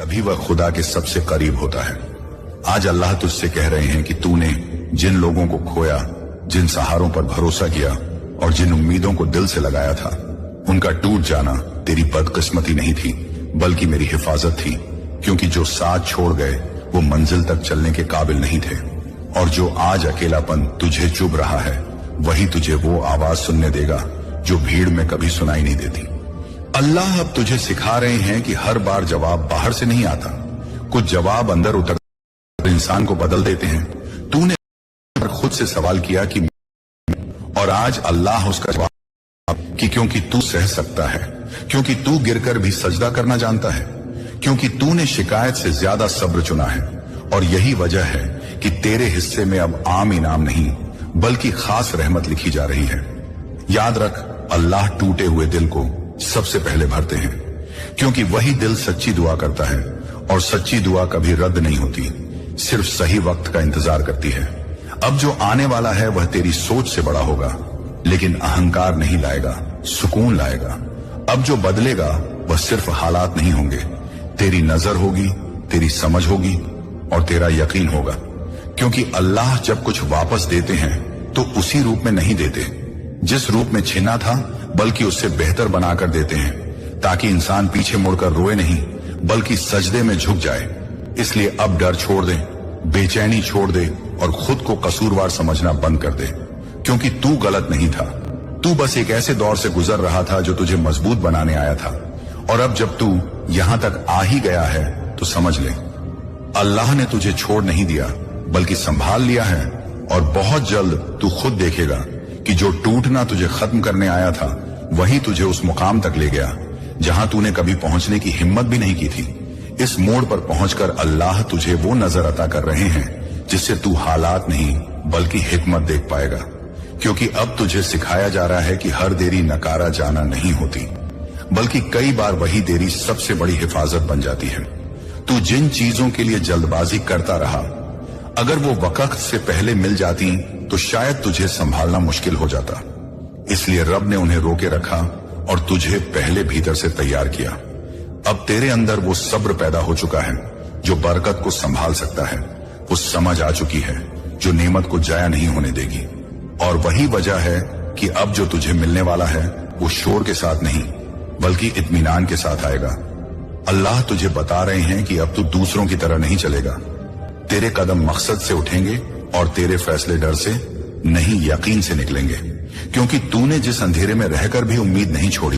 तभी वह खुदा के सबसे करीब होता है। आज अल्लाह तुझसे कह रहे हैं कि तूने जिन लोगों को खोया, जिन सहारों पर भरोसा किया और जिन उम्मीदों को दिल से लगाया था, उनका टूट जाना तेरी बदकिस्मती नहीं थी बल्कि मेरी हिफाजत थी, क्योंकि जो साथ छोड़ गए वो मंजिल तक चलने के काबिल नहीं थे, और जो आज अकेलापन तुझे चुभ रहा है वही तुझे वो आवाज सुनने देगा जो भीड़ में कभी सुनाई नहीं देती। अल्लाह अब तुझे सिखा रहे हैं कि हर बार जवाब बाहर से नहीं आता, कुछ जवाब अंदर उतर इंसान को बदल देते हैं। तूने खुद से सवाल किया कि, और आज अल्लाह उसका जवाब कि क्योंकि तू सह सकता है, क्योंकि तू गिरकर भी सजदा करना जानता है, क्योंकि तूने शिकायत से ज्यादा सब्र चुना है, और यही वजह है कि तेरे हिस्से में अब आम इनाम नहीं बल्कि खास रहमत लिखी जा रही है। याद रख, अल्लाह टूटे हुए दिल को सबसे पहले भरते हैं, क्योंकि वही दिल सच्ची दुआ करता है, और सच्ची दुआ कभी रद्द नहीं होती, सिर्फ सही वक्त का इंतजार करती है। अब जो आने वाला है वह तेरी सोच से बड़ा होगा, लेकिन अहंकार नहीं लाएगा, सुकून लाएगा। अब जो बदलेगा वह सिर्फ हालात नहीं होंगे, तेरी नजर होगी, तेरी समझ होगी और तेरा यकीन होगा, क्योंकि अल्लाह जब कुछ वापस देते हैं तो उसी रूप में नहीं देते जिस रूप में छीना था, बल्कि उससे बेहतर बनाकर देते हैं, ताकि इंसान पीछे मुड़कर रोए नहीं बल्कि सजदे में झुक जाए। इसलिए अब डर छोड़ दे, बेचैनी छोड़ दे और खुद को कसूरवार समझना बंद कर दे, क्योंकि तू गलत नहीं था। तू बस एक ऐसे दौर से गुजर रहा था जो तुझे मजबूत बनाने आया था, और अब जब तू यहां तक आ ही गया है तो समझ ले, अल्लाह ने तुझे छोड़ नहीं दिया बल्कि संभाल लिया है, और बहुत जल्द तू खुद देखेगा कि जो टूटना तुझे खत्म करने आया था वही तुझे उस मुकाम तक ले गया जहां तूने कभी पहुंचने की हिम्मत भी नहीं की थी। इस मोड़ पर पहुंचकर अल्लाह तुझे वो नजर अता कर रहे हैं जिससे तू हालात नहीं बल्कि हिकमत देख पाएगा, क्योंकि अब तुझे सिखाया जा रहा है कि हर देरी नकारा जाना नहीं होती, बल्कि कई बार वही देरी सबसे बड़ी हिफाजत बन जाती है। तू जिन चीजों के लिए जल्दबाजी करता रहा, अगर वो वक्त से पहले मिल जाती तो शायद तुझे संभालना मुश्किल हो जाता। इसलिए रब ने उन्हें रोके रखा और तुझे पहले भीतर से तैयार किया। अब तेरे अंदर वो सब्र पैदा हो चुका है जो बरकत को संभाल सकता है, वो समझ आ चुकी है जो नेमत को जाया नहीं होने देगी, और वही वजह है कि अब जो तुझे मिलने वाला है वो शोर के साथ नहीं बल्कि इत्मीनान के साथ आएगा। अल्लाह तुझे बता रहे हैं कि अब तू दूसरों की तरह नहीं चलेगा, तेरे कदम मकसद से उठेंगे और तेरे फैसले डर से नहीं यकीन से निकलेंगे, क्योंकि तूने जिस अंधेरे में रहकर भी उम्मीद नहीं छोड़ी